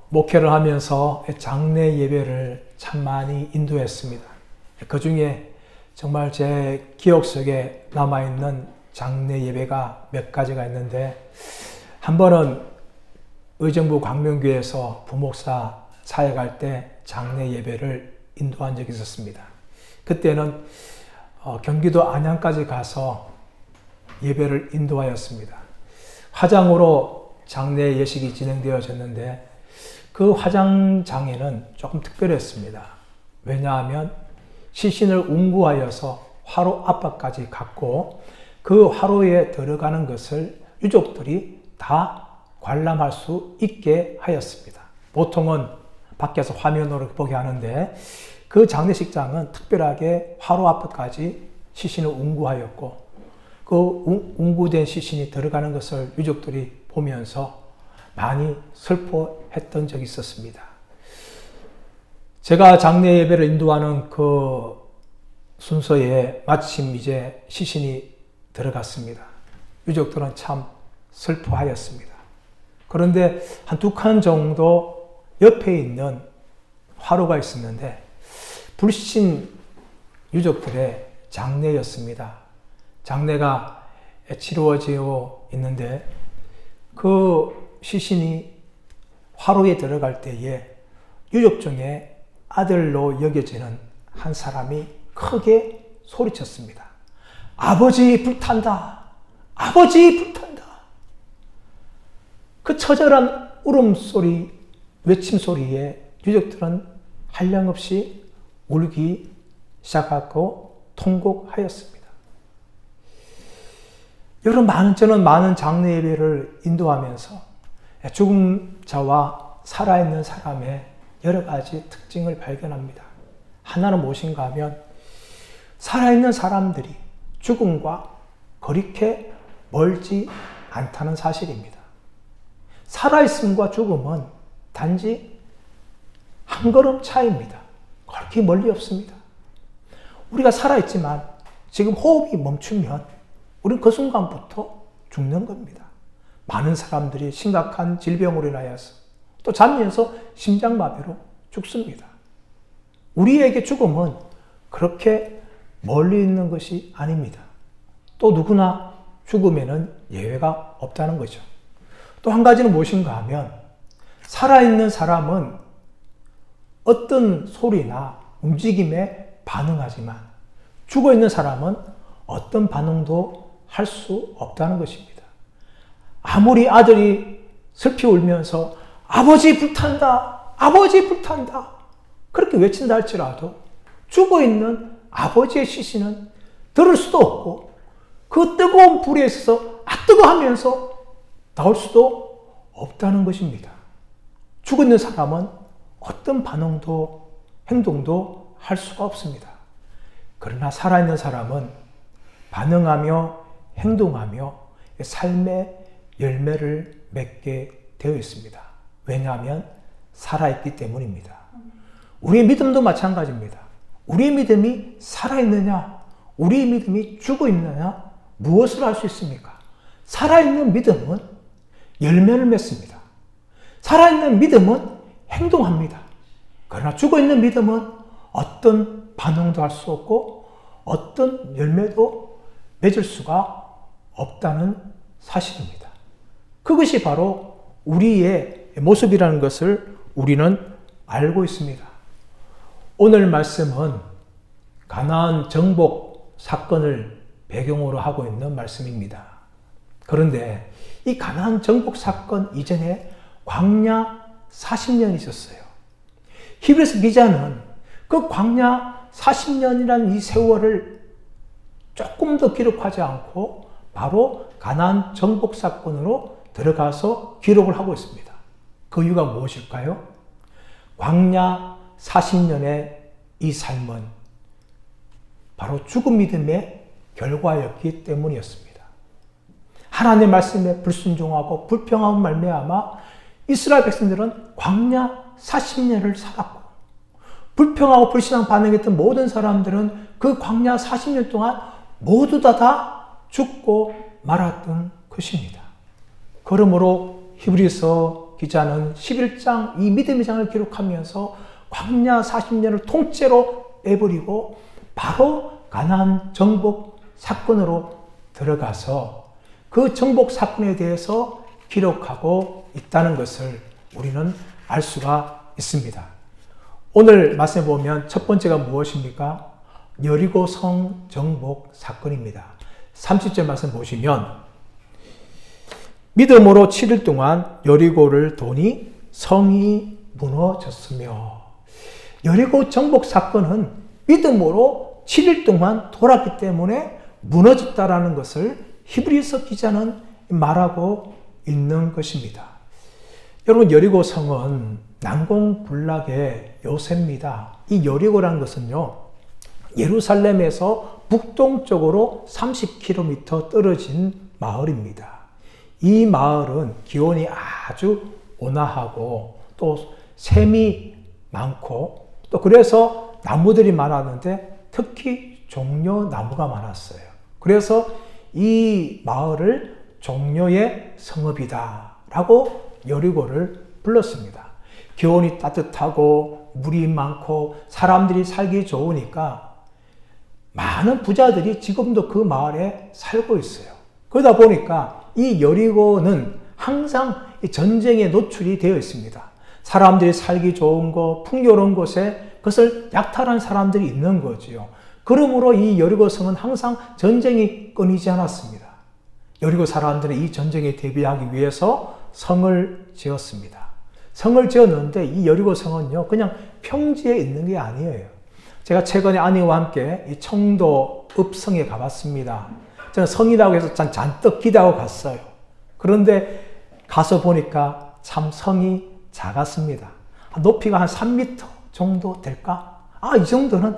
목회를 하면서 장례 예배를 참 많이 인도했습니다. 그 중에 정말 제 기억 속에 남아있는 장례 예배가 몇 가지가 있는데, 한 번은 의정부 광명교회에서 부목사 사역할 때 장례 예배를 인도한 적이 있었습니다. 그때는 경기도 안양까지 가서 예배를 인도하였습니다. 화장으로 장례 예식이 진행되어졌는데 그 화장장에는 조금 특별했습니다. 왜냐하면 시신을 운구하여서 화로 앞바까지 갔고 그 화로에 들어가는 것을 유족들이 다 관람할 수 있게 하였습니다. 보통은 밖에서 화면으로 보게 하는데 그 장례식장은 특별하게 화로 앞까지 시신을 운구하였고 그 운구된 시신이 들어가는 것을 유족들이 보면서 많이 슬퍼했던 적이 있었습니다. 제가 장례 예배를 인도하는 그 순서에 마침 이제 시신이 들어갔습니다. 유족들은 참 슬퍼하였습니다. 그런데 한 2칸 정도 옆에 있는 화로가 있었는데 불신 유족들의 장례였습니다. 장례가 치루어지고 있는데 그 시신이 화로에 들어갈 때에 유족 중에 아들로 여겨지는 한 사람이 크게 소리쳤습니다. 아버지 불탄다! 아버지 불탄다! 그 처절한 울음소리, 외침소리에 유족들은 한량없이 울기 시작하고 통곡하였습니다. 여러분, 저는 많은 장례 예배를 인도하면서 죽은 자와 살아있는 사람의 여러 가지 특징을 발견합니다. 하나는 무엇인가 하면 살아있는 사람들이 죽음과 그렇게 멀지 않다는 사실입니다. 살아있음과 죽음은 단지 한 걸음 차이입니다. 그렇게 멀리 없습니다. 우리가 살아있지만 지금 호흡이 멈추면 우리는 그 순간부터 죽는 겁니다. 많은 사람들이 심각한 질병으로 인하여서 또 잠에서 심장마비로 죽습니다. 우리에게 죽음은 그렇게 멀리 있는 것이 아닙니다. 또 누구나 죽음에는 예외가 없다는 거죠. 또 한 가지는 무엇인가 하면 살아있는 사람은 어떤 소리나 움직임에 반응하지만 죽어있는 사람은 어떤 반응도 할 수 없다는 것입니다. 아무리 아들이 슬피 울면서 아버지 불탄다! 아버지 불탄다! 그렇게 외친다 할지라도 죽어있는 아버지의 시신은 들을 수도 없고 그 뜨거운 불에 있어서 뜨거 하면서 나올 수도 없다는 것입니다. 죽어있는 사람은 어떤 반응도 행동도 할 수가 없습니다. 그러나 살아있는 사람은 반응하며 행동하며 삶의 열매를 맺게 되어 있습니다. 왜냐하면 살아있기 때문입니다. 우리의 믿음도 마찬가지입니다. 우리의 믿음이 살아있느냐, 우리의 믿음이 죽어있느냐, 무엇을 할 수 있습니까? 살아있는 믿음은 열매를 맺습니다. 살아있는 믿음은 행동합니다. 그러나 죽어있는 믿음은 어떤 반응도 할 수 없고 어떤 열매도 맺을 수가 없다는 사실입니다. 그것이 바로 우리의 모습이라는 것을 우리는 알고 있습니다. 오늘 말씀은 가나안 정복 사건을 배경으로 하고 있는 말씀입니다. 그런데 이 가나안 정복 사건 이전에 광야 40년이 있었어요. 히브리서 기자는 그 광야 40년이라는 이 세월을 조금 더 기록하지 않고 바로 가나안 정복 사건으로 들어가서 기록을 하고 있습니다. 그 이유가 무엇일까요? 광야 40년의 이 삶은 바로 죽은 믿음의 결과였기 때문이었습니다. 하나님의 말씀에 불순종하고 불평하고 말미암아 이스라엘 백성들은 광야 40년을 살았고 불평하고 불신앙 반응했던 모든 사람들은 그 광야 40년 동안 모두 다 죽고 말았던 것입니다. 그러므로 히브리서 기자는 11장 이 믿음의 장을 기록하면서 광야 40년을 통째로 빼버리고 바로 가나안 정복 사건으로 들어가서 그 정복 사건에 대해서 기록하고 있다는 것을 우리는 알 수가 있습니다. 오늘 말씀에 보면 첫 번째가 무엇입니까? 여리고 성 정복 사건입니다. 30절 말씀 보시면 믿음으로 7일 동안 여리고를 도니 성이 무너졌으며, 여리고 정복 사건은 믿음으로 7일 동안 돌았기 때문에 무너졌다라는 것을 히브리서 기자는 말하고 있는 것입니다. 여러분, 여리고 성은 난공불락의 요새입니다. 이 여리고라는 것은요, 예루살렘에서 북동쪽으로 30km 떨어진 마을입니다. 이 마을은 기온이 아주 온화하고 또 샘이 많고 또 그래서 나무들이 많았는데 특히 종려나무가 많았어요. 그래서 이 마을을 종려의 성읍이다 라고 여리고를 불렀습니다. 기온이 따뜻하고 물이 많고 사람들이 살기 좋으니까 많은 부자들이 지금도 그 마을에 살고 있어요. 그러다 보니까 이 여리고는 항상 전쟁에 노출이 되어 있습니다. 사람들이 살기 좋은 곳, 풍요로운 곳에 그것을 약탈한 사람들이 있는 거지요. 그러므로 이 여리고 성은 항상 전쟁이 끊이지 않았습니다. 여리고 사람들은 이 전쟁에 대비하기 위해서 성을 지었습니다. 성을 지었는데 이 여리고 성은요, 그냥 평지에 있는 게 아니에요. 제가 최근에 아내와 함께 이 청도 읍성에 가봤습니다. 저는 성이라고 해서 잔뜩 기대하고 갔어요. 그런데 가서 보니까 참 성이 작았습니다. 높이가 한 3m 정도 될까? 이 정도는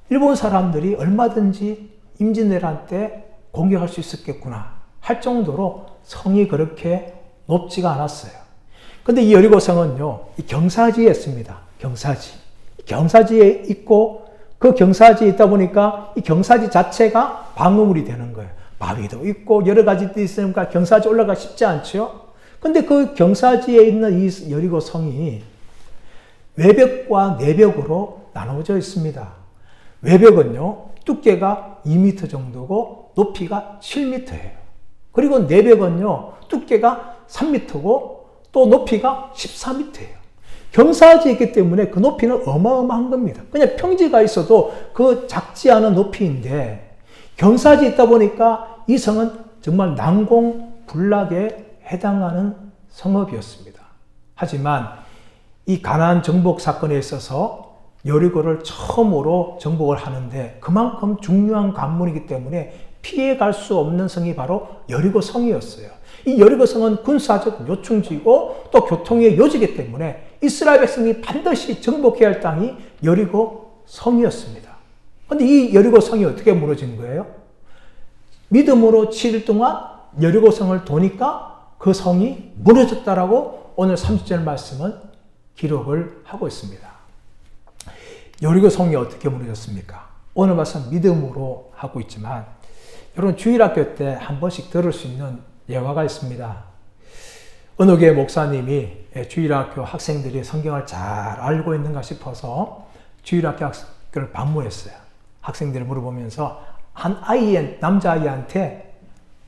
일본 사람들이 얼마든지 임진왜란 때 공격할 수 있었겠구나 할 정도로 성이 그렇게 높지가 않았어요. 근데 이 여리고 성은요, 이 경사지에 있습니다. 경사지에 있고 그 경사지에 있다 보니까 이 경사지 자체가 방어물이 되는 거예요. 바위도 있고 여러 가지도 있으니까 경사지 올라가기 쉽지 않죠. 근데 그 경사지에 있는 이 여리고 성이 외벽과 내벽으로 나누어져 있습니다. 외벽은요, 두께가 2m 정도고 높이가 7m예요. 그리고 내벽은요, 두께가 3m고 또 높이가 14m예요. 경사지에 있기 때문에 그 높이는 어마어마한 겁니다. 그냥 평지가 있어도 그 작지 않은 높이인데 경사지에 있다 보니까 이 성은 정말 난공불락에 해당하는 성읍이었습니다. 하지만 이 가나안 정복 사건에 있어서 여리고를 처음으로 정복을 하는데 그만큼 중요한 관문이기 때문에 피해갈 수 없는 성이 바로 여리고 성이었어요. 이 여리고 성은 군사적 요충지고 또 교통의 요지이기 때문에 이스라엘 백성이 반드시 정복해야 할 땅이 여리고 성이었습니다. 그런데 이 여리고 성이 어떻게 무너진 거예요? 믿음으로 7일 동안 여리고 성을 도니까 그 성이 무너졌다라고 오늘 30절 말씀은 기록을 하고 있습니다. 여리고 성이 어떻게 무너졌습니까? 오늘 말씀 믿음으로 하고 있지만 여러분 주일학교 때 한 번씩 들을 수 있는 예화가 있습니다. 어느 교회 목사님이 주일학교 학생들이 성경을 잘 알고 있는가 싶어서 주일학교 학교를 방문했어요. 학생들을 물어보면서 한 남자아이한테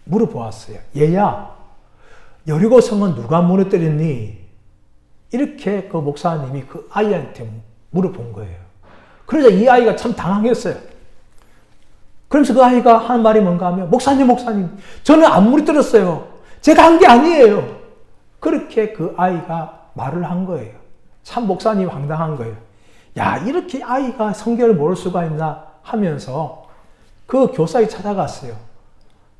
물어보았어요. 얘야, 여리고 성은 누가 무너뜨렸니? 이렇게 그 목사님이 그 아이한테 물어본 거예요. 그러자 이 아이가 참 당황했어요. 그러면서 그 아이가 하는 말이 뭔가 하면 목사님 저는 안 무너뜨렸어요. 제가 한 게 아니에요. 그렇게 그 아이가 말을 한 거예요. 참 목사님이 황당한 거예요. 야, 이렇게 아이가 성경을 모를 수가 있나 하면서 그 교사에 찾아갔어요.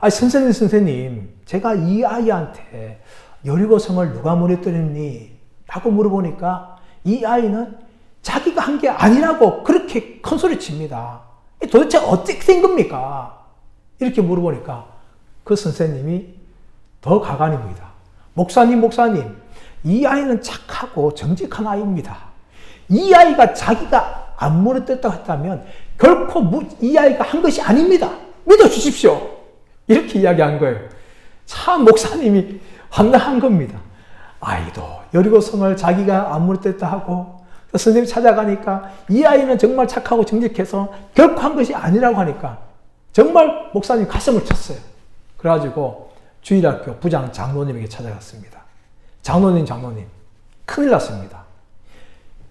선생님, 제가 이 아이한테 여리고 성을 누가 무너뜨렸니? 라고 물어보니까 이 아이는 자기가 한 게 아니라고 그렇게 큰 소리 칩니다. 도대체 어떻게 된 겁니까? 이렇게 물어보니까 그 선생님이 더 가관입니다. 목사님, 이 아이는 착하고 정직한 아이입니다. 이 아이가 자기가 안 무너뜨렸다고 했다면 결코 이 아이가 한 것이 아닙니다. 믿어주십시오. 이렇게 이야기한 거예요. 참 목사님이 황당한 겁니다. 아이도 여리고성을 자기가 안무릇됐다 하고 선생님이 찾아가니까 이 아이는 정말 착하고 정직해서 결코 한 것이 아니라고 하니까 정말 목사님 가슴을 쳤어요. 그래가지고 주일학교 부장 장로님에게 찾아갔습니다. 장로님 큰일 났습니다.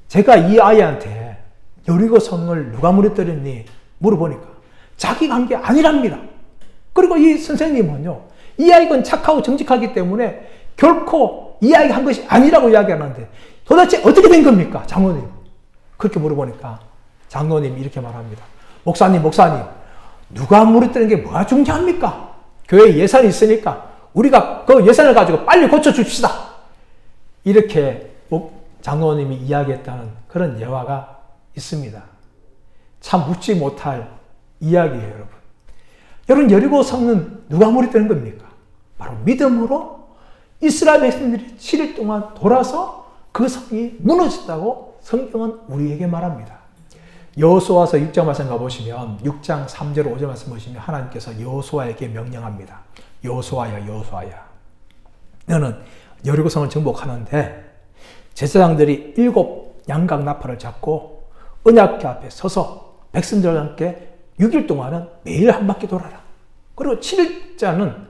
제가 이 아이한테 여리고성을 누가 무너뜨렸니 물어보니까 자기가 한 게 아니랍니다. 그리고 이 선생님은요, 이 아이가 착하고 정직하기 때문에 결코 이 아이가 한 것이 아니라고 이야기하는데 도대체 어떻게 된 겁니까? 장로님. 그렇게 물어보니까 장로님이 이렇게 말합니다. 목사님, 누가 무너뜨린 게 뭐가 중요합니까? 교회에 예산이 있으니까 우리가 그 예산을 가지고 빨리 고쳐줍시다. 이렇게 장로님이 이야기했다는 그런 예화가 있습니다. 참 묻지 못할 이야기예요, 여러분. 여러분, 여리고성은 누가 무너뜨린 겁니까? 바로 믿음으로 이스라엘 백성들이 7일 동안 돌아서 그 성이 무너졌다고 성경은 우리에게 말합니다. 여호수아서 6장 말씀 가보시면 6장 3절 5절 말씀 보시면 하나님께서 여호수아에게 명령합니다. 여호수아야 너는 여리고성을 정복하는데 제사장들이 7 양각 나팔을 잡고 언약궤 앞에 서서 백성들과 함께 6일 동안은 매일 한 바퀴 돌아라. 그리고 7일자는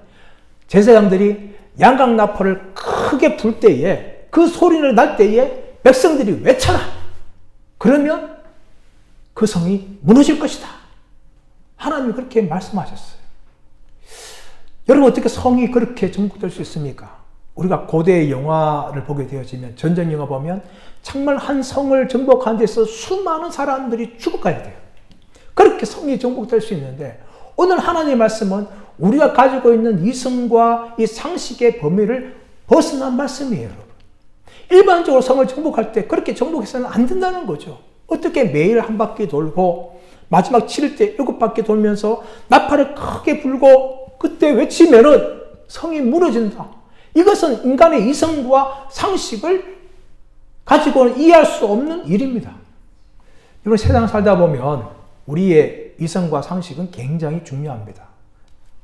제사장들이 양각 나팔을 크게 불 때에 그 소리를 날 때에 백성들이 외쳐라. 그러면 그 성이 무너질 것이다. 하나님이 그렇게 말씀하셨어요. 여러분, 어떻게 성이 그렇게 정복될 수 있습니까? 우리가 고대의 영화를 보게 되어지면, 전쟁 영화 보면 정말 한 성을 정복하는 데 있어서 수많은 사람들이 죽어가야 돼요. 그렇게 성이 정복될 수 있는데, 오늘 하나님의 말씀은 우리가 가지고 있는 이성과 이 상식의 범위를 벗어난 말씀이에요, 여러분. 일반적으로 성을 정복할 때 그렇게 정복해서는 안 된다는 거죠. 어떻게 매일 한 바퀴 돌고 마지막 7일 때 7바퀴 돌면서 나팔을 크게 불고 그때 외치면은 성이 무너진다. 이것은 인간의 이성과 상식을 가지고는 이해할 수 없는 일입니다. 여러분, 세상 살다 보면 우리의 이성과 상식은 굉장히 중요합니다.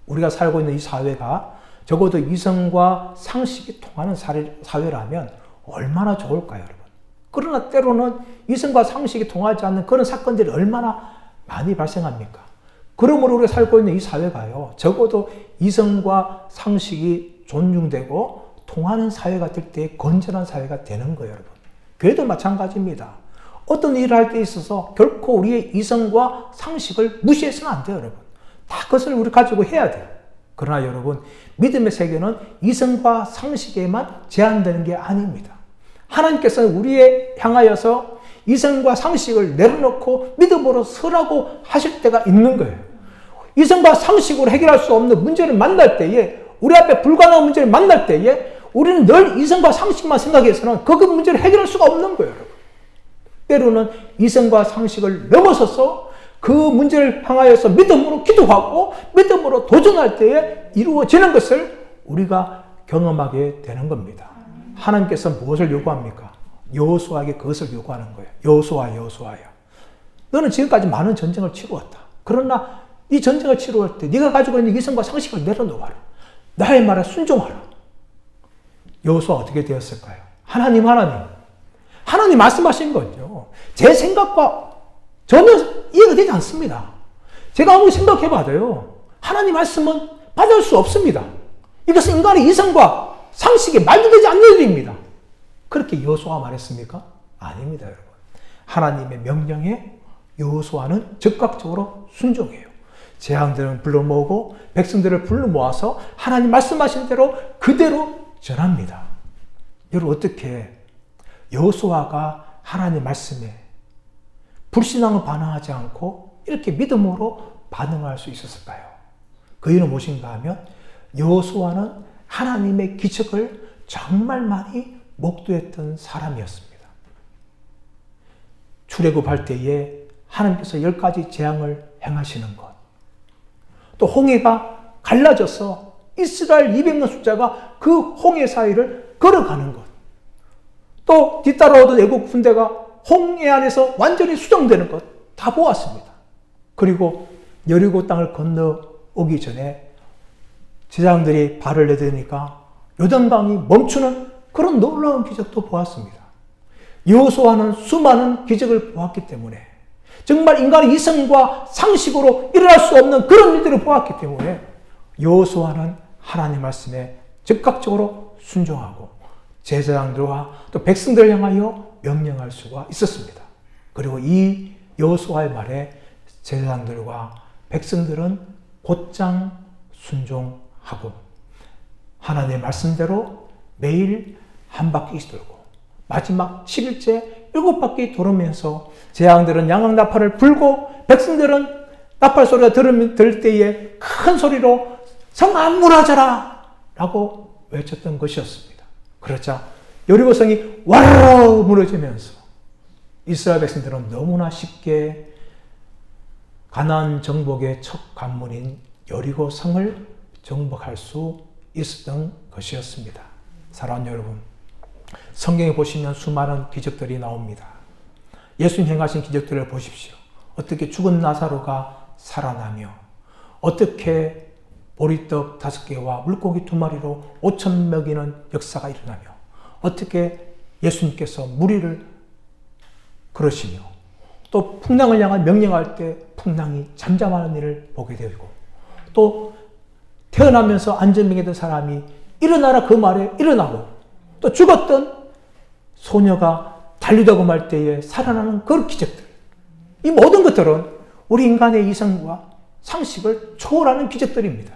우리가 살고 있는 이 사회가 적어도 이성과 상식이 통하는 사회라면 얼마나 좋을까요, 여러분? 그러나 때로는 이성과 상식이 통하지 않는 그런 사건들이 얼마나 많이 발생합니까? 그러므로 우리가 살고 있는 이 사회가요, 적어도 이성과 상식이 존중되고 통하는 사회가 될 때 건전한 사회가 되는 거예요, 여러분. 교회도 마찬가지입니다. 어떤 일을 할 때 있어서 결코 우리의 이성과 상식을 무시해서는 안 돼요, 여러분. 다 그것을 우리 가지고 해야 돼요. 그러나 여러분, 믿음의 세계는 이성과 상식에만 제한되는 게 아닙니다. 하나님께서는 우리에 향하여서 이성과 상식을 내려놓고 믿음으로 서라고 하실 때가 있는 거예요. 이성과 상식으로 해결할 수 없는 문제를 만날 때에, 우리 앞에 불가능한 문제를 만날 때에 우리는 늘 이성과 상식만 생각해서는 그 문제를 해결할 수가 없는 거예요, 여러분. 때로는 이성과 상식을 넘어서서 그 문제를 향하여서 믿음으로 기도하고 믿음으로 도전할 때에 이루어지는 것을 우리가 경험하게 되는 겁니다. 하나님께서 무엇을 요구합니까? 여호수아에게 그것을 요구하는 거예요. 여호수아야. 너는 지금까지 많은 전쟁을 치루었다. 그러나 이 전쟁을 치루할 때 네가 가지고 있는 이성과 상식을 내려놓아라. 나의 말에 순종하라. 여호수아 어떻게 되었을까요? 하나님 말씀하신 거죠. 제 생각과 전혀 이해가 되지 않습니다. 제가 아무리 생각해봐도요, 하나님 말씀은 받을 수 없습니다. 이것은 인간의 이성과 상식에 말도 되지 않는 일입니다. 그렇게 여호수아가 말했습니까? 아닙니다, 여러분. 하나님의 명령에 여호수아는 적극적으로 순종해요. 재앙들은 불러 모으고 백성들을 불러 모아서 하나님 말씀하신 대로 그대로 전합니다. 여러분, 어떻게 여호수아가 하나님 말씀에 불신앙을 반응하지 않고 이렇게 믿음으로 반응할 수 있었을까요? 그 이유는 무엇인가 하면 여호수아는 하나님의 기적을 정말 많이 목도했던 사람이었습니다. 출애굽할 때에 하나님께서 10가지 재앙을 행하시는 것, 또 홍해가 갈라져서 이스라엘 200명 숫자가 그 홍해 사이를 걸어가는 것, 또 뒤따라오던 애국 군대가 홍해 안에서 완전히 수정되는 것 다 보았습니다. 그리고 여리고 땅을 건너오기 전에 제사장들이 발을 내딛으니까 요단강이 멈추는 그런 놀라운 기적도 보았습니다. 여호수아는 수많은 기적을 보았기 때문에 정말 인간의 이성과 상식으로 일어날 수 없는 그런 일들을 보았기 때문에 여호수아는 하나님 말씀에 즉각적으로 순종하고 제사장들과 또 백성들을 향하여 명령할 수가 있었습니다. 그리고 이 여호수아의 말에 제사장들과 백성들은 곧장 순종하고 하나님의 말씀대로 매일 한 바퀴씩 돌고 마지막 10일째 7바퀴 돌으면서 제사장들은 양악나팔을 불고 백성들은 나팔 소리가 들을 때에 큰 소리로 성아 무너져라 라고 외쳤던 것이었습니다. 그러자 여리고성이 와르르 무너지면서 이스라엘 백성들은 너무나 쉽게 가나안 정복의 첫 관문인 여리고성을 정복할 수 있었던 것이었습니다. 사랑하는 여러분, 성경에 보시면 수많은 기적들이 나옵니다. 예수님 행하신 기적들을 보십시오. 어떻게 죽은 나사로가 살아나며 어떻게 보리떡 5개와 물고기 2마리로 5천 먹이는 역사가 일어나며 어떻게 예수님께서 무리를 그러시며 또 풍랑을 향한 명령할 때 풍랑이 잠잠하는 일을 보게 되고 또 태어나면서 안전병이던 사람이 일어나라 그 말에 일어나고 또 죽었던 소녀가 달리다고 말 때에 살아나는 그런 기적들. 이 모든 것들은 우리 인간의 이성과 상식을 초월하는 기적들입니다.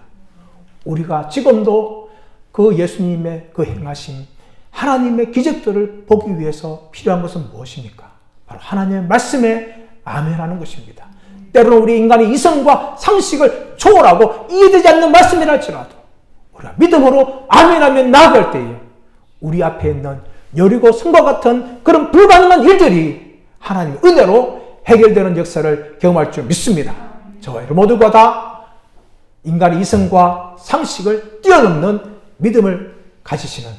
우리가 지금도 그 예수님의 그 행하심, 하나님의 기적들을 보기 위해서 필요한 것은 무엇입니까? 바로 하나님의 말씀에 아멘하는 것입니다. 때로는 우리 인간의 이성과 상식을 초월하고 이해되지 않는 말씀이라 할지라도 우리가 믿음으로 아멘하면 나아갈 때에 우리 앞에 있는 여리고 성과 같은 그런 불가능한 일들이 하나님의 은혜로 해결되는 역사를 경험할 줄 믿습니다. 저와 여러분 모두가 다 인간의 이성과 상식을 뛰어넘는 믿음을 가지시는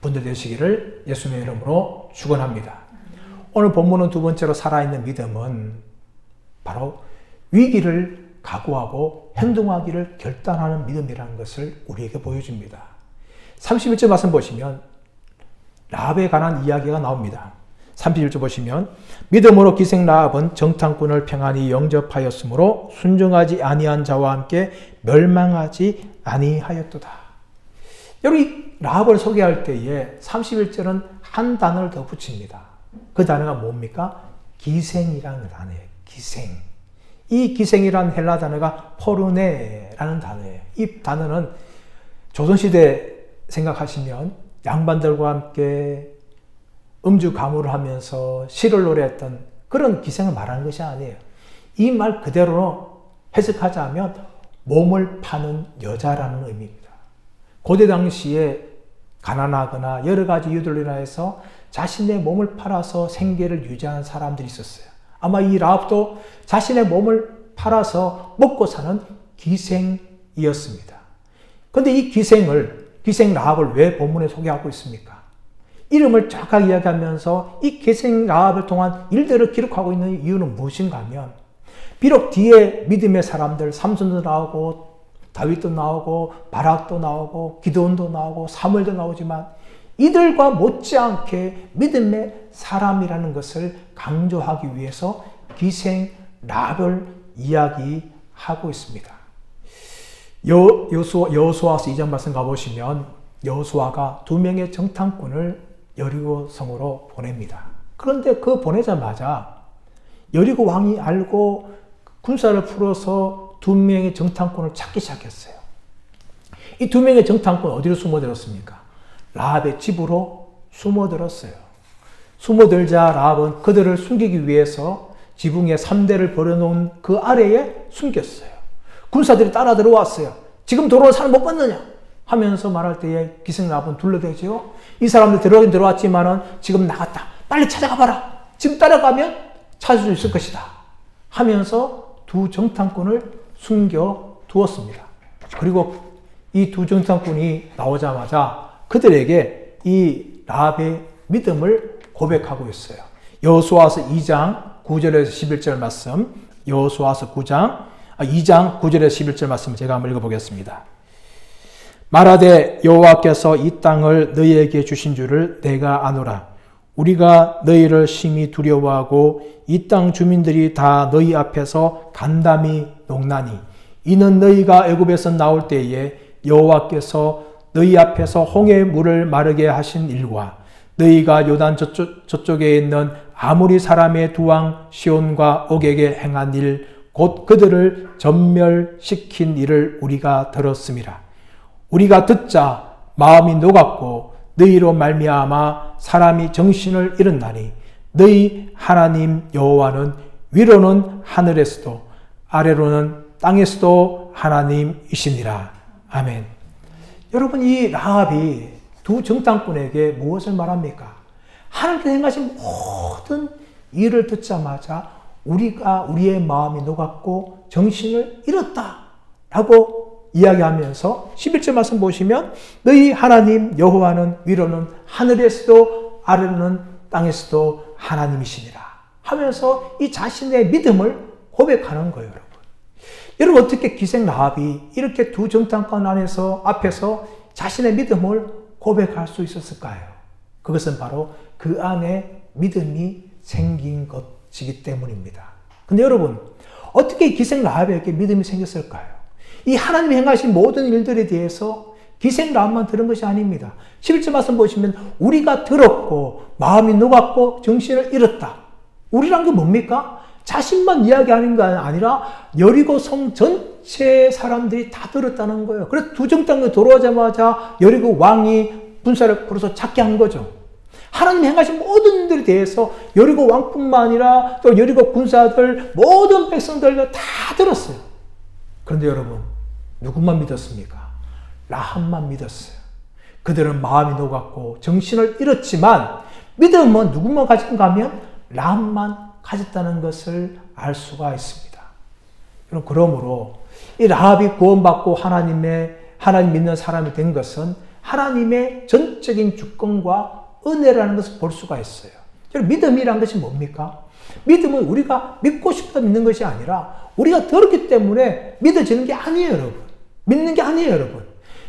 분들 되시기를 예수님의 이름으로 축원합니다. 오늘 본문은 두 번째로 살아있는 믿음은 바로 위기를 각오하고 행동하기를 결단하는 믿음이라는 것을 우리에게 보여줍니다. 31절 말씀 보시면 라합에 관한 이야기가 나옵니다. 31절 보시면 믿음으로 기생 라합은 정탐꾼을 평안히 영접하였으므로 순종하지 아니한 자와 함께 멸망하지 아니하였도다. 여러분 이 라합을 소개할 때에 31절은 한 단어를 더 붙입니다. 그 단어가 뭡니까? 기생이라는 단어예요. 기생. 이 기생이라는 헬라 단어가 포르네라는 단어예요. 이 단어는 조선시대 생각하시면 양반들과 함께 음주 가무를 하면서 시를 노래했던 그런 기생을 말하는 것이 아니에요. 이 말 그대로 해석하자면 몸을 파는 여자라는 의미입니다. 고대 당시에 가난하거나 여러 가지 이유들로 인해서 자신의 몸을 팔아서 생계를 유지하는 사람들이 있었어요. 아마 이 라합도 자신의 몸을 팔아서 먹고 사는 기생이었습니다. 그런데 이 기생 라합을 왜 본문에 소개하고 있습니까? 이름을 쫙 이야기하면서 이 기생 라합을 통한 일들을 기록하고 있는 이유는 무엇인가 하면 비록 뒤에 믿음의 사람들 삼손도 나오고 다윗도 나오고 바락도 나오고 기드온도 나오고 사무엘도 나오지만 이들과 못지않게 믿음의 사람이라는 것을 강조하기 위해서 기생 라합을 이야기하고 있습니다. 여호수아서 2장 말씀 가보시면 여호수아가 2명의 정탐꾼을 여리고 성으로 보냅니다. 그런데 그 보내자마자 여리고 왕이 알고 군사를 풀어서 2명의 정탐꾼을 찾기 시작했어요. 이 2명의 정탐꾼 어디로 숨어들었습니까? 라합의 집으로 숨어들었어요. 숨어들자 라합은 그들을 숨기기 위해서 지붕에 3대를 버려놓은 그 아래에 숨겼어요. 군사들이 따라 들어왔어요. 지금 들어온 사람 못 봤느냐? 하면서 말할 때에 기생 라합은 둘러대죠. 이 사람들 들어오긴 들어왔지만은 지금 나갔다. 빨리 찾아가 봐라. 지금 따라가면 찾을 수 있을 것이다. 하면서 2 정탐꾼을 숨겨 두었습니다. 그리고 이 2 정탐꾼이 나오자마자 그들에게 이 라합의 믿음을 고백하고 있어요. 여호수아서 2장 9절에서 11절 말씀, 여호수아서 2장 9절에서 11절 말씀 제가 한번 읽어보겠습니다. 말하되 여호와께서 이 땅을 너희에게 주신 줄을 내가 아노라. 우리가 너희를 심히 두려워하고 이 땅 주민들이 다 너희 앞에서 간담이 녹나니 이는 너희가 애굽에서 나올 때에 여호와께서 너희 앞에서 홍해 물을 마르게 하신 일과 너희가 요단 저쪽에 있는 아모리 사람의 두 왕 시온과 옥에게 행한 일 곧 그들을 전멸시킨 일을 우리가 들었음이라. 우리가 듣자 마음이 녹았고 너희로 말미암아 사람이 정신을 잃었나니 너희 하나님 여호와는 위로는 하늘에서도 아래로는 땅에서도 하나님이시니라. 아멘. 여러분, 이 라합이 두 정탐꾼에게 무엇을 말합니까? 하나님께서 행하신 모든 일을 듣자마자 우리의 마음이 녹았고 정신을 잃었다 라고 이야기하면서 11절 말씀 보시면 너희 하나님 여호와는 위로는 하늘에서도 아래로는 땅에서도 하나님이시니라 하면서 이 자신의 믿음을 고백하는 거예요. 여러분 어떻게 기생 라합이 이렇게 두 정탐꾼 앞에서 자신의 믿음을 고백할 수 있었을까요? 그것은 바로 그 안에 믿음이 생긴 것이기 때문입니다. 근데 여러분 어떻게 기생 라합에게 믿음이 생겼을까요? 이 하나님이 행하신 모든 일들에 대해서 기생 라합만 들은 것이 아닙니다. 11절 말씀 보시면 우리가 들었고 마음이 녹았고 정신을 잃었다. 우리란 게 뭡니까? 자신만 이야기하는 게 아니라 여리고 성 전체 사람들이 다 들었다는 거예요. 그래서 두 정탐꾼이 돌아오자마자 여리고 왕이 군사를 풀어서 잡게 한 거죠. 하나님이 행하신 모든 일들에 대해서 여리고 왕뿐만 아니라 또 여리고 군사들 모든 백성들도 다 들었어요. 그런데 여러분 누구만 믿었습니까? 라합만 믿었어요. 그들은 마음이 녹았고 정신을 잃었지만 믿음은 누구만 가진가 하면 라합만 가졌다는 것을 알 수가 있습니다. 그러므로 이 라합이 구원받고 하나님 믿는 사람이 된 것은 하나님의 전적인 주권과 은혜라는 것을 볼 수가 있어요. 믿음이란 것이 뭡니까? 믿음은 우리가 믿고 싶어서 믿는 것이 아니라 우리가 들었기 때문에 믿어지는 게 아니에요, 여러분. 믿는 게 아니에요, 여러분.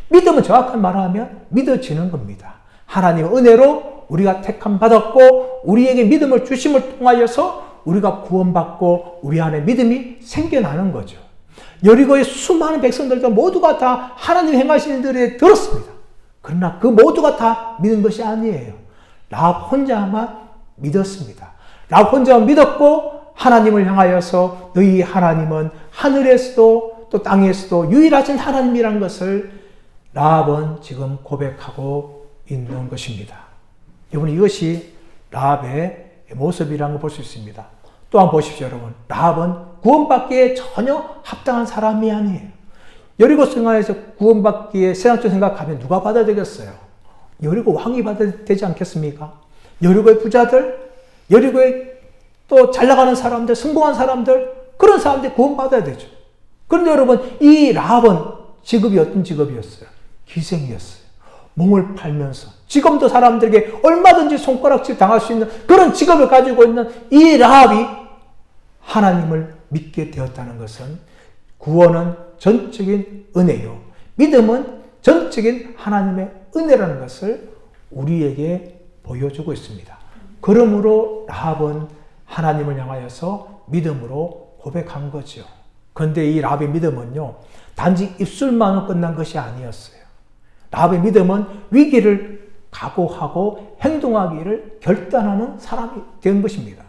믿음은 정확한 말을 하면 믿어지는 겁니다. 하나님의 은혜로 우리가 택함 받았고 우리에게 믿음을 주심을 통하여서 우리가 구원받고 우리 안에 믿음이 생겨나는 거죠. 여리고의 수많은 백성들도 모두가 다 하나님 행하신 일들에 들었습니다. 그러나 그 모두가 다 믿은 것이 아니에요. 라합 혼자만 믿었습니다. 라합 혼자만 믿었고 하나님을 향하여서 너희 하나님은 하늘에서도 또 땅에서도 유일하신 하나님이라는 것을 라합은 지금 고백하고 있는 것입니다. 여러분 이것이 라합의 모습이라는 걸 볼 수 있습니다. 또한 보십시오, 여러분. 라합은 구원받기에 전혀 합당한 사람이 아니에요. 여리고 성안에서 구원받기에 세상적으로 생각하면 누가 받아야 되겠어요? 여리고 왕이 받아야 되지 않겠습니까? 여리고의 부자들, 여리고의 또 잘나가는 사람들, 성공한 사람들, 그런 사람들이 구원받아야 되죠. 그런데 여러분, 이 라합은 직업이 어떤 직업이었어요? 기생이었어요. 몸을 팔면서 지금도 사람들에게 얼마든지 손가락질 당할 수 있는 그런 직업을 가지고 있는 이 라합이 하나님을 믿게 되었다는 것은 구원은 전적인 은혜요. 믿음은 전적인 하나님의 은혜라는 것을 우리에게 보여주고 있습니다. 그러므로 라합은 하나님을 향하여서 믿음으로 고백한 거죠. 그런데 이 라합의 믿음은요, 단지 입술만으로 끝난 것이 아니었어요. 라합의 믿음은 위기를 각오하고 행동하기를 결단하는 사람이 된 것입니다.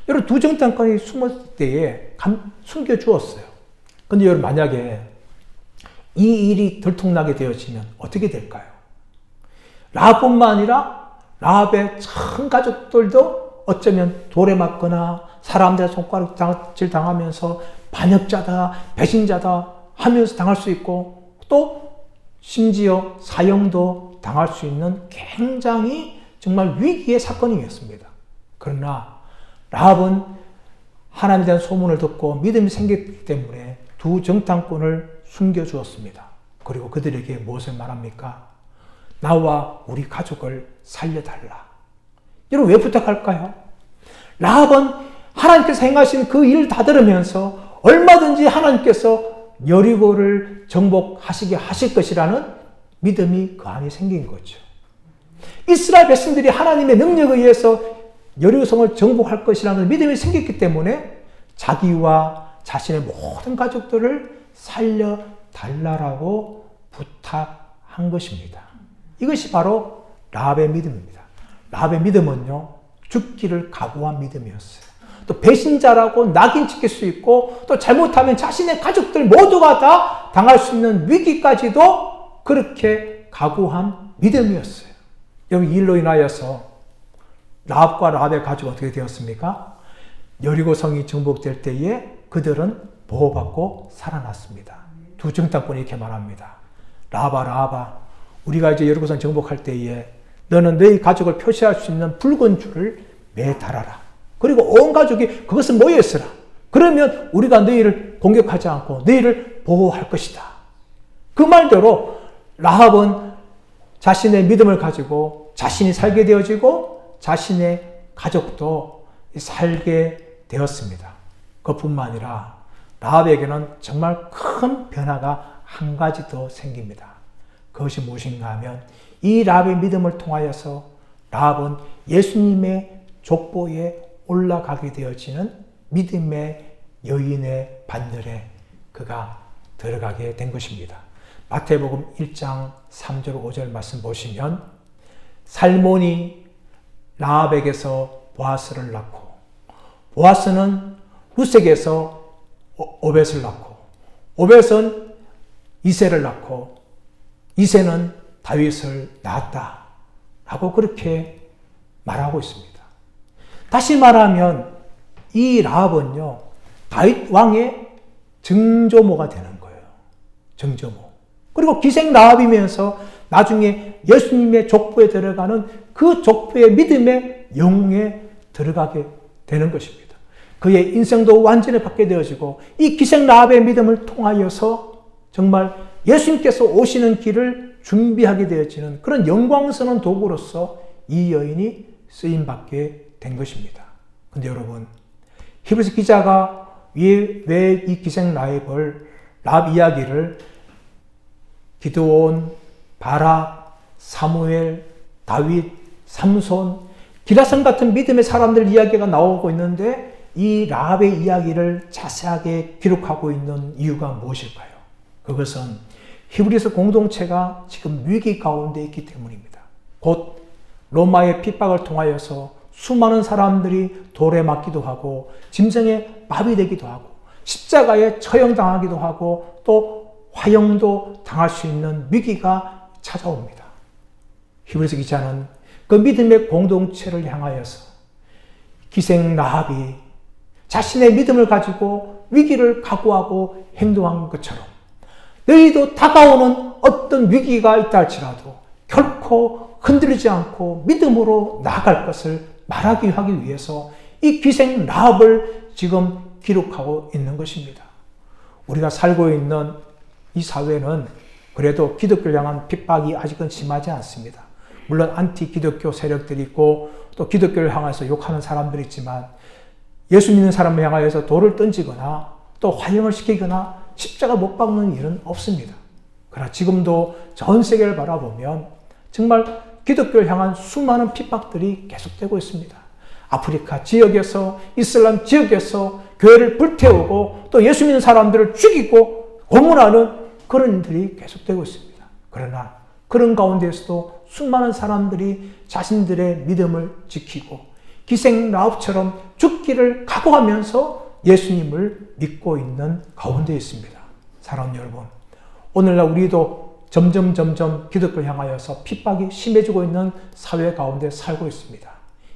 여러분 두 정탐꾼이 숨을 때에 숨겨주었어요. 그런데 여러분 만약에 이 일이 들통나게 되어지면 어떻게 될까요? 라합뿐만 아니라 라합의 전 가족들도 어쩌면 돌에 맞거나 사람들의 손가락질 당하면서 반역자다, 배신자다 하면서 당할 수 있고 또 심지어 사형도 당할 수 있는 굉장히 정말 위기의 사건이었습니다. 그러나 라합은 하나님에 대한 소문을 듣고 믿음이 생겼기 때문에 두 정탐꾼을 숨겨주었습니다. 그리고 그들에게 무엇을 말합니까? 나와 우리 가족을 살려달라. 여러분 왜 부탁할까요? 라합은 하나님께서 행하신 그 일을 다 들으면서 얼마든지 하나님께서 여리고를 정복하시게 하실 것이라는 믿음이 그 안에 생긴 거죠. 이스라엘 백성들이 하나님의 능력에 의해서 여리고성을 정복할 것이라는 믿음이 생겼기 때문에 자기와 자신의 모든 가족들을 살려달라고 부탁한 것입니다. 이것이 바로 라합의 믿음입니다. 라합의 믿음은요, 죽기를 각오한 믿음이었어요. 또 배신자라고 낙인 찍힐 수 있고, 또 잘못하면 자신의 가족들 모두가 다 당할 수 있는 위기까지도 그렇게 각오한 믿음이었어요. 여기 이 일로 인하여서 라합과 라합의 가족은 어떻게 되었습니까? 여리고성이 정복될 때에 그들은 보호받고 살아났습니다. 두 정탐꾼이 이렇게 말합니다. 라합아, 라합아, 우리가 이제 여리고성 정복할 때에 너는 너희 가족을 표시할 수 있는 붉은 줄을 매달아라. 그리고 온 가족이 그것을 모여 있으라. 그러면 우리가 너희를 공격하지 않고 너희를 보호할 것이다. 그 말대로 라합은 자신의 믿음을 가지고 자신이 살게 되어지고 자신의 가족도 살게 되었습니다. 그뿐만 아니라 라합에게는 정말 큰 변화가 한 가지 더 생깁니다. 그것이 무엇인가 하면 이 라합의 믿음을 통하여서 라합은 예수님의 족보에 올라가게 되어지는 믿음의 여인의 반열에 그가 들어가게 된 것입니다. 마태복음 1장 3절 5절 말씀 보시면 살몬이 라합에게서 보아스를 낳고 보아스는 루sek에서 오벳을 낳고 오벳은 이새를 낳고 이새는 다윗을 낳았다 라고 그렇게 말하고 있습니다. 다시 말하면 이 라합은요, 다윗 왕의 정조모가 되는 거예요. 정조모. 그리고 기생 라합이면서 나중에 예수님의 족보에 들어가는 그 족보의 믿음의 영웅에 들어가게 되는 것입니다. 그의 인생도 완전히 바뀌게 되어지고 이 기생 라합의 믿음을 통하여서 정말 예수님께서 오시는 길을 준비하게 되어지는 그런 영광스러운 도구로서 이 여인이 쓰임받게 된 것입니다. 근데 여러분, 히브리서 기자가 왜 이 기생 라합 이야기를 기드온, 바락, 사무엘, 다윗, 삼손, 기라성 같은 믿음의 사람들 이야기가 나오고 있는데 이 라합의 이야기를 자세하게 기록하고 있는 이유가 무엇일까요? 그것은 히브리서 공동체가 지금 위기 가운데 있기 때문입니다. 곧 로마의 핍박을 통하여서 수많은 사람들이 돌에 맞기도 하고 짐승에 마비되기도 하고 십자가에 처형당하기도 하고 또 화형도 당할 수 있는 위기가 찾아옵니다. 히브리서 기자는 그 믿음의 공동체를 향하여서 기생 라합이 자신의 믿음을 가지고 위기를 각오하고 행동한 것처럼 너희도 다가오는 어떤 위기가 있다 할지라도 결코 흔들리지 않고 믿음으로 나아갈 것을 말하기 하기 위해서 이 기생 라합을 지금 기록하고 있는 것입니다. 우리가 살고 있는 이 사회는 그래도 기독교를 향한 핍박이 아직은 심하지 않습니다. 물론 안티 기독교 세력들이 있고 또 기독교를 향해서 욕하는 사람들이 있지만 예수 믿는 사람을 향하여서 돌을 던지거나 또 화형을 시키거나 십자가 못 박는 일은 없습니다. 그러나 지금도 전 세계를 바라보면 정말 기독교를 향한 수많은 핍박들이 계속되고 있습니다. 아프리카 지역에서 이슬람 지역에서 교회를 불태우고 또 예수 믿는 사람들을 죽이고 고문하는 그런 일들이 계속되고 있습니다. 그러나 그런 가운데에서도 수많은 사람들이 자신들의 믿음을 지키고 기생 라합처럼 죽기를 각오하면서 예수님을 믿고 있는 가운데 있습니다. 사랑하는 여러분, 오늘날 우리도 점점 기독교를 향하여서 핍박이 심해지고 있는 사회 가운데 살고 있습니다.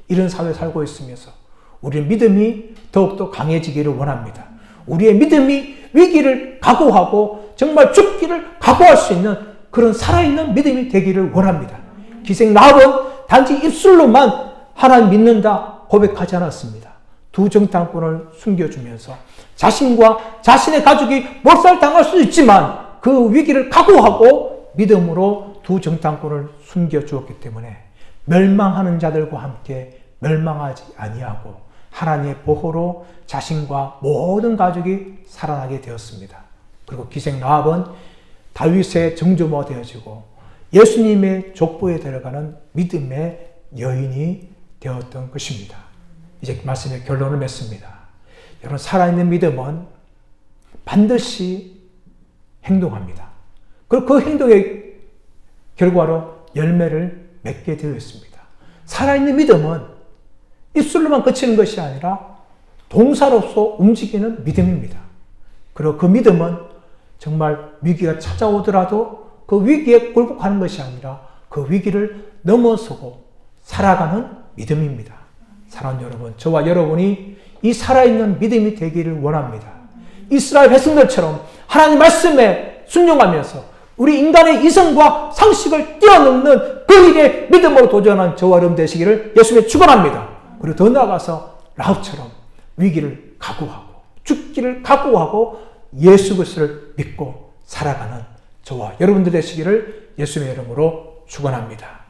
이런 사회에 살고 있으면서 우리의 믿음이 더욱더 강해지기를 원합니다. 우리의 믿음이 위기를 각오하고 정말 죽기를 각오할 수 있는 그런 살아있는 믿음이 되기를 원합니다. 기생 라합은 단지 입술로만 하나님 믿는다 고백하지 않았습니다. 두 정탐꾼을 숨겨주면서 자신과 자신의 가족이 몰살당할 수도 있지만 그 위기를 각오하고 믿음으로 두 정탐꾼을 숨겨주었기 때문에 멸망하는 자들과 함께 멸망하지 아니하고 하나님의 보호로 자신과 모든 가족이 살아나게 되었습니다. 그리고 기생 라합은 다윗의 정조모가 되어지고 예수님의 족보에 들어가는 믿음의 여인이 되었던 것입니다. 이제 말씀의 결론을 맺습니다. 여러분, 살아있는 믿음은 반드시 행동합니다. 그리고 그 행동의 결과로 열매를 맺게 되어 있습니다. 살아있는 믿음은 입술로만 그치는 것이 아니라 동사로서 움직이는 믿음입니다. 그리고 그 믿음은 정말 위기가 찾아오더라도 그 위기에 굴복하는 것이 아니라 그 위기를 넘어서고 살아가는 믿음입니다. 사랑하는 여러분, 저와 여러분이 이 살아있는 믿음이 되기를 원합니다. 이스라엘 백성들처럼 하나님 말씀에 순종하면서 우리 인간의 이성과 상식을 뛰어넘는 그 일에 믿음으로 도전한 저와 여러분 되시기를 예수님의 축원합니다. 그리고 더 나아가서 라합처럼 위기를 각오하고 죽기를 각오하고 예수 그리스도를 믿고 살아가는 저와 여러분들 되시기를 예수님의 이름으로 축원합니다.